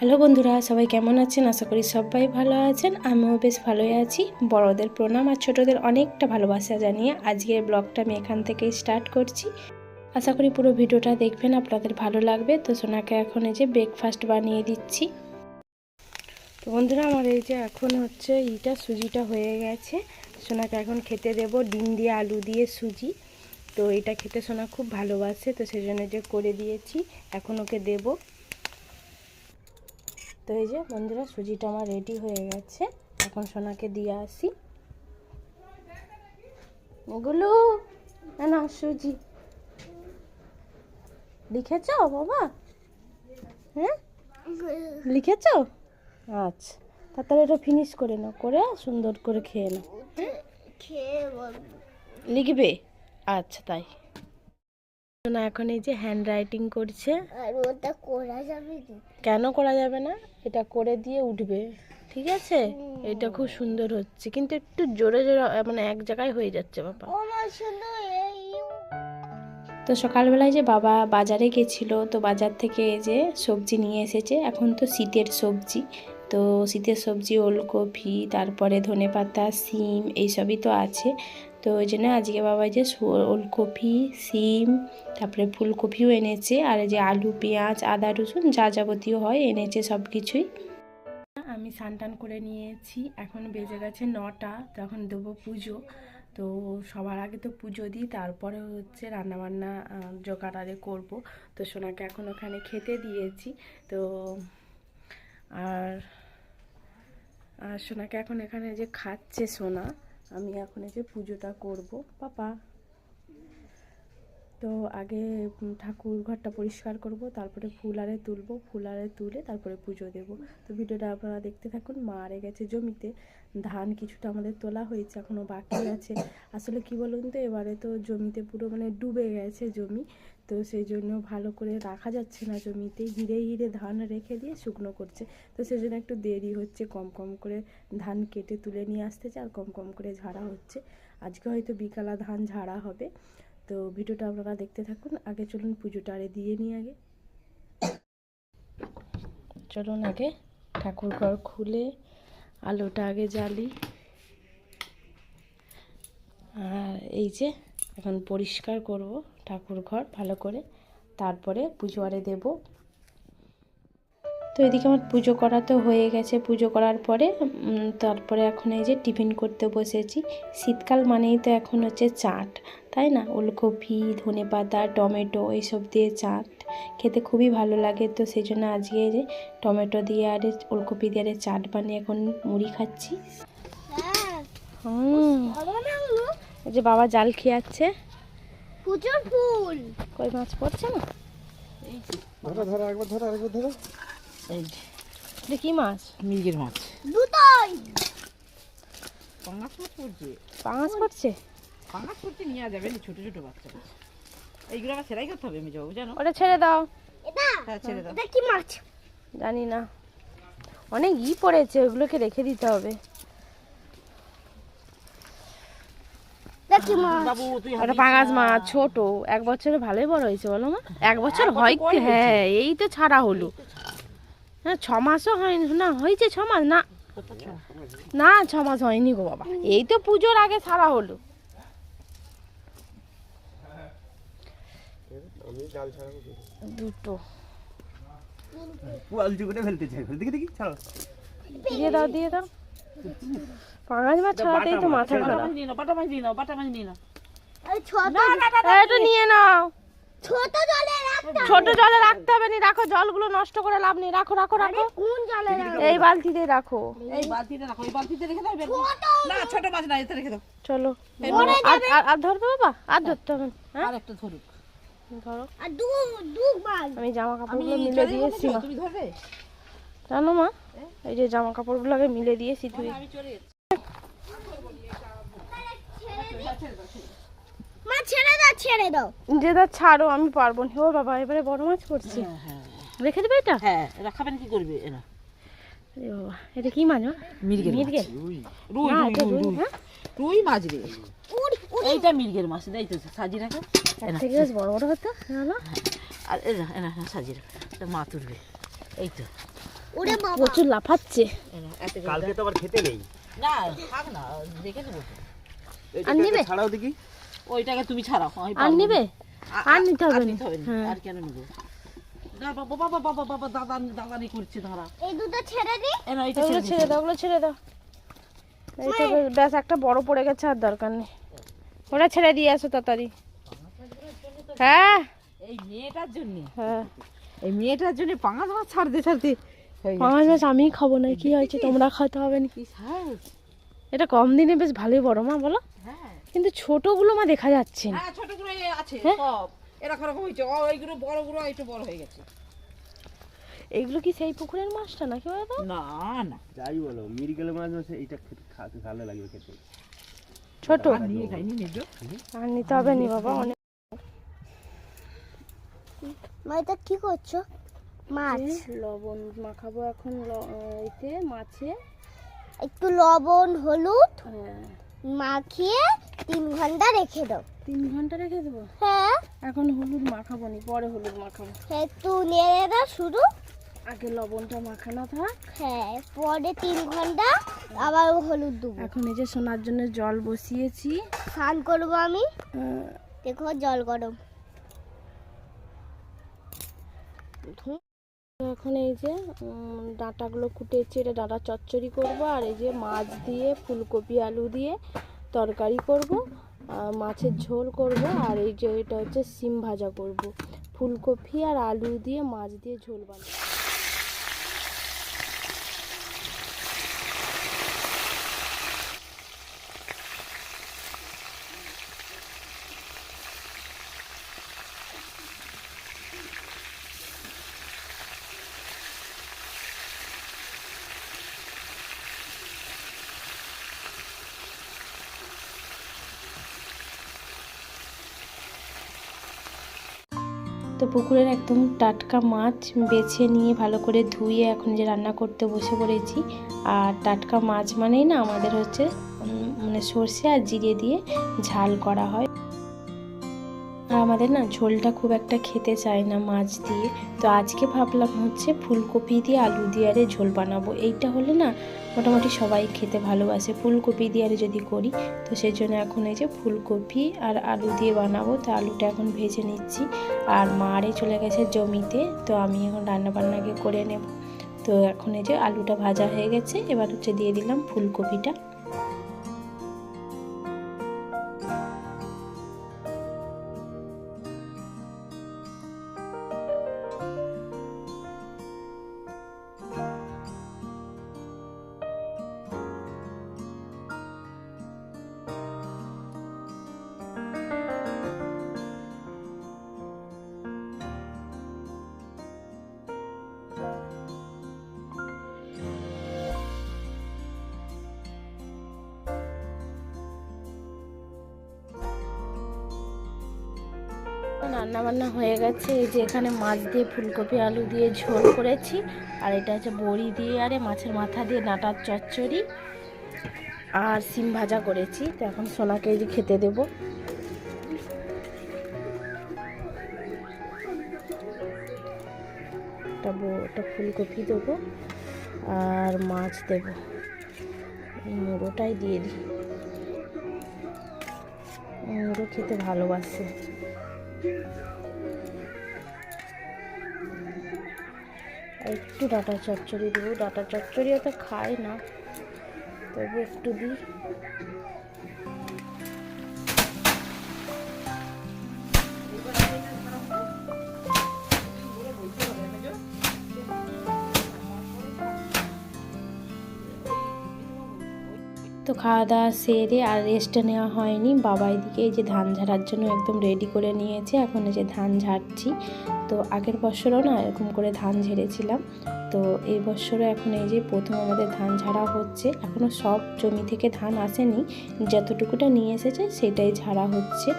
Hello বন্ধুরা, সবাই কেমন আছেন? আশা করি সবাই ভালো আছেন। আমিও বেশ ভালোই আছি। বড়দের প্রণাম আর ছোটদের অনেকটা ভালোবাসা জানিয়ে আজকের ব্লগটা আমি এখান থেকেই স্টার্ট করছি। আশা করি পুরো ভিডিওটা দেখবেন, আপনাদের ভালো লাগবে। তো সোনাকে এখন এই যে ব্রেকফাস্ট বানিয়ে দিচ্ছি। তো বন্ধুরা, আমার এই যে এখন হচ্ছে সুজিটা হয়ে গেছে। সোনাকে এখন খেতে দেব ডিম দিয়ে আলু দিয়ে সুজি। তো এটা খেতে সোনা খুব ভালোবাসে, তো সেই জন্য যে করে দিয়েছি, এখন ওকে দেবো। তো এই যে বন্ধুরা, সুজিটা আমার রেডি হয়ে গেছে। এখন সোনাকে দিয়ে আসি। এগুলো না সুজি লিখেছ বাবা? হ্যাঁ লিখেছ? আচ্ছা, তাড়াতাড়ি এটা ফিনিশ করে নাও, করে সুন্দর করে খেয়ে নাও। লিখবে? আচ্ছা তাই না। এখন এই যে হ্যান্ড রাইটিং করছে। কেন করা যাবে না? এটা করে দিয়ে উঠবে, ঠিক আছে? এটা খুব সুন্দর হচ্ছে, কিন্তু একটু জোরে জোরে মানে এক জায়গায় হয়ে যাচ্ছে বাবা। তো সকালবেলায় যে বাবা বাজারে গেছিল, তো বাজার থেকে এই যে সবজি নিয়ে এসেছে। এখন তো শীতের সবজি, তো শীতের সবজি ওলকপি, তারপরে ধনেপাতা, সিম এইসবই তো আছে। তো ওই জন্য আজকে বাবা যে ওলকপি, সিম, তারপরে ফুলকপিও এনেছে, আর এই যে আলু, পেঁয়াজ, আদা, রসুন যা যাবতীয় হয় এনেছে সব কিছুই। আমি স্নান করে নিয়েছি, এখন বেজে গেছে 9টা। তখন দেবো পুজো। তো সবার আগে তো পুজো দিই, তারপরে হচ্ছে রান্নাবান্না জোগাড় করবো। তো সোনাকে এখন ওখানে খেতে দিয়েছি। তো আর আর সোনাকে এখন এখানে যে খাচ্ছে সোনা, আমি এখন এই যে পুজোটা করবো পাপা। তো আগে ঠাকুর ঘরটা পরিষ্কার করব, তারপরে ফুল আরে তুলবো, ফুল আরে তুলে তারপরে পুজো দেব। তো ভিডিওটা আপনারা দেখতে থাকুন। মা আরে গেছে জমিতে, ধান কিছুটা আমাদের তোলা হয়েছে, এখনও বাকি আছে। আসলে কি বলুন তো, এবারে তো জমিতে পুরো মানে ডুবে গেছে জমি, তো সেই জন্য ভালো করে রাখা যাচ্ছে না জমিতে, হিরে হিরে ধান রেখে দিয়ে শুকনো করছে। তো সেই জন্য একটু দেরি হচ্ছে, কম কম করে ধান কেটে তুলে নিয়ে আসতেছে, আর কম কম করে ঝাড়া হচ্ছে। আজকে হয়তো বিকালা ধান ঝাড়া হবে। তো ভিডিওটা আপনারা দেখতে থাকুন। আগে চলুন পুজোটা আরে দিয়ে নিই। আগে চলুন আগে ঠাকুর ঘর খুলে আলোটা আগে জ্বালি। আর এই যে এখন পরিষ্কার করব ঠাকুর ঘর ভালো করে, তারপরে পুজো আরে দেবো। তো এদিকে আমার পুজো করা তো হয়ে গেছে। পুজো করার পরে তারপরে এখন এই যে টিফিন করতে বসেছি। শীতকাল মানেই তো এখন হচ্ছে চাট, তাই না? ওলকপি, ধনেপাতা, টমেটো এইসব দিয়ে চাট খেতে খুবই ভালো লাগে। তো সেই জন্য আজকে যে টমেটো দিয়ে আর ওলকপি দিয়ে চাট বানিয়ে এখন মুড়ি খাচ্ছি। এই যে বাবা জাল খেয়াচ্ছে। পুজোর ফুল কই মাছ পড়ছে না? এই যে কি মাছ? মির্গের মাছ। দুটোই পাঙাশ মাছ পড়ছে। পাঙাশ পড়ছে? পাঙাশ পড়ছে নিয়ে যাবে না, ছোট ছোট বাচ্চা। এইগুলো আবার সেলাই করতে হবে, আমি যাবো জানো। ওটা ছেড়ে দাও। হ্যাঁ ছেড়ে দাও। এটা কি মাছ? জানি না, অনেক পড়েছে, ওগুলোকে রেখে দিতে হবে। বাবু তুই ওটা পাঙাশ মাছ, ছোট, 1 বছরে ভালোই বড় হয়েছে বলো মা? 1 বছর হয় কি? হ্যাঁ এই তো ছাড়া হলো। হ্যাঁ 6 মাসও হয়নি না, হয়েছে 6 মাস না, না 6 মাস হয়নি গো বাবা, এই তো পুজোর আগে ছাড়া হলো। দুটো দিয়ে দাও, দিয়ে দাও। পাঙাশ মাছ ছাড়াতেই তো মাথা খারাপ। বাটা মাছ নিয়ে নাও, বাটা মাছ নিয়ে নাও। এটা নিয়ে নাও। ছোট জলে রাখতে ছোট জলে রাখতে হবে না, রাখো, জলগুলো নষ্ট করে লাভ নেই। রাখো রাখো রাখো, কোন জলে রাখতে? এই বালতিতে রাখো। এই বালতিতে রাখো, এই বালতিতে রেখে দাও। না ছোট মাছ না, এতে রেখে দাও। চলো আর ধরবে বাবা? আর ধরতে হবে? হ্যাঁ আর একটা ধরুক, ধরো। আর দু বাল আমি জামা কাপড়গুলো মিলে দিয়েছি মা, তুমি ধরবে জানো মা? এই যে জামা কাপড়গুলোকে মিলে দিয়েছি তুই। আমি চলে যাচ্ছি। মা ছেড়ে দাও যে দা ছাড়ো, আমি পারবো না। ও বাবা, এবারে বড় মাছ পড়ছে, রেখে দেবে এটা? হ্যাঁ রাখাবেন, কি করবে এরা? আরে বাবা, এটা কি মাছ? মির্গের মাছ। রুই রুই মাছ রে, এইটা মির্গের মাছ। এই তো সাজিয়ে রাখো, থেকে বেশ বড় বড় হতো। আর এনা এনা সাজিয়ে রাখো, এটা মা তুলবে। এই তো ওরে বাবা প্রচুর লাফাচ্ছে। কালকে তো আবার খেতে নেই। না থাক না, দেখে নেবো। এইটাকে আর নিবে? ছাড়াও দেখি। ওইটাকে তুমি ছাড়াও, আমি আর পারবো না। নিবে? আর নিতে হবে আর না। নিতে হবে না। হ্যাঁ। আর কেন নেবো? না বাবা বাবা বাবা বাবা দাদানি করছে ধরা। এই দুটো ছেড়ে দি। না এটা ওগুলো ছেড়ে দাও, ওগুলো ছেড়ে দাও। এইটা ব্যাস একটা বড় পড়ে গেছে, আর দরকার নেই। ওটা ছেড়ে দিয়ে আসো তাড়াতাড়ি। হ্যাঁ এই মেয়েটার জন্য, হ্যাঁ, এই মেয়েটার জন্য পাঙাশ মাছ ছাড়তে ছাড়তে হয়ে পাঁচ মাস আমি খাবো না, কি হয়েছে তোমরা খাতে হবে না। কি সাইজ। এটা কম দিনে বেশ ভালোই বড় মা, বলো। হ্যাঁ কিন্তু ছোটগুলো মা দেখা যাচ্ছে না। হ্যাঁ, ছোটগুলো আছে হ্যাঁ? সব এরকম হয়েছে। ওইগুলো বড়গুলো একটু বড় হয়ে গেছে। এইগুলো কি সেই পুকুরের মাছটা নাকি বলো তো? না না, যাই বলো, মৃগেল মাছ আছে, এইটা খেতে ভালো লাগবে খেতে। ছোট আর নিয়ে খাইনি নেবো। আর নিতে হবে নি বাবা, অনেক। মা এটা কি করছো? মাছ লবণ মাখাবো এখন এতে মাছে। একটু লবণ হলুদ হ্যাঁ, মাখিয়ে 3 ঘন্টা রেখে দাও। 3 ঘন্টা রেখে দেবো। হ্যাঁ এখন হলুদ মাখাবো নি, পরে হলুদ মাখাবো। একটু নেড়ে দাও শুধু। আগে লবণটা মাখানো থাক। হ্যাঁ পরে 3 ঘন্টা আবার হলুদ দেবো। এখন এই যে সোনার জন্য জল বসিয়েছি। স্নান করবো আমি। দেখো জল গরম। তো এখন এই যে ডাঁটাগুলো কুটেছি, এটা ডাঁটা চচ্চড়ি করব। আর এই যে মাছ দিয়ে ফুলকপি আলু দিয়ে তরকারি করব, মাছের ঝোল করব। আর এই যে এটা হচ্ছে সিম ভাজা করব, ফুলকপি আর আলু দিয়ে মাছ দিয়ে ঝোল বানাবো। তো পুকুরের একদম টাটকা মাছ বেছে নিয়ে ভালো করে ধুয়ে এখন যে রান্না করতে বসে পড়েছি। আর টাটকা মাছ মানেই না আমাদের হচ্ছে মানে সর্ষে আর জিরে দিয়ে ঝাল করা হয়। আর আমাদের না ঝোলটা খুব একটা খেতে চায় না মাছ দিয়ে। তো আজকে ভাবলাম হচ্ছে ফুলকপি দিয়ে আলু দিয়ে আরে ঝোল বানাবো। এইটা হলে না মোটামুটি সবাই খেতে ভালোবাসে। ফুলকপি দিয়ে আরে যদি করি, তো সেই জন্য এখন এই যে ফুলকপি আর আলু দিয়ে বানাবো। তো আলুটা এখন ভেজে নিচ্ছি। আর মা আরে চলে গেছে জমিতে, তো আমি এখন রান্নাবান্নাকে করে নেব। তো এখন এই যে আলুটা ভাজা হয়ে গেছে, এবার হচ্ছে দিয়ে দিলাম ফুলকপিটা। রান্না বান্না হয়ে গেছে। এই যে এখানে মাছ দিয়ে ফুলকপি আলু দিয়ে ঝোল করেছি। আর এটা হচ্ছে বড়ি দিয়ে আরে মাছের মাথা দিয়ে ডাঁটার চচ্চড়ি আর সিম ভাজা করেছি। তো এখন সোনাকে এই যে খেতে দেবো। ওটা ফুলকপি দেবো আর মাছ দেবো, মুড়োটাই দিয়ে দিই। মুড়ো খেতে ভালোবাসে। একটু ডাঁটা চচ্চড়ি দেবো, ডাঁটা চচ্চড়ি অত খায় না, তবু একটু দিই। তো খাওয়া দাওয়া সেরে আর রেস্টে নেওয়া হয়নি। বাবা এদিকে এই যে ধান ঝাড়ার জন্য একদম রেডি করে নিয়েছে। এখন এই যে ধান ঝাড়ছি। তো আগের বছরও না এরকম করে ধান ঝেড়েছিলাম। তো এই বছরও এখন এই যে প্রথম আমাদের ধান ঝাড়া হচ্ছে। এখনও সব জমি থেকে ধান আসেনি, যতটুকুটা নিয়ে এসেছে সেটাই ঝাড়া হচ্ছে।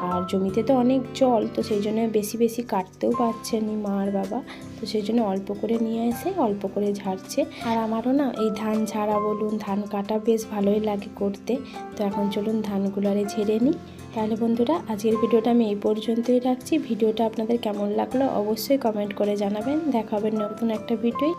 আর জমিতে তো অনেক জল, তো সেই জন্য বেশি বেশি কাটতেও পারছেনি মা আর বাবা। তো সেই জন্য অল্প করে নিয়ে এসে অল্প করে ঝাড়ছে। আর আমারও না এই ধান ঝাড়া বলুন ধান কাটা বেশ ভালোই লাগে করতে। তো এখন চলুন ধানগুলো আরে ঝেড়ে নিই। তাহলে বন্ধুরা আজকের ভিডিওটা আমি এই পর্যন্তই রাখছি। ভিডিওটা আপনাদের কেমন লাগলো অবশ্যই কমেন্ট করে জানাবেন। দেখা হবে নতুন একটা ভিডিওয়।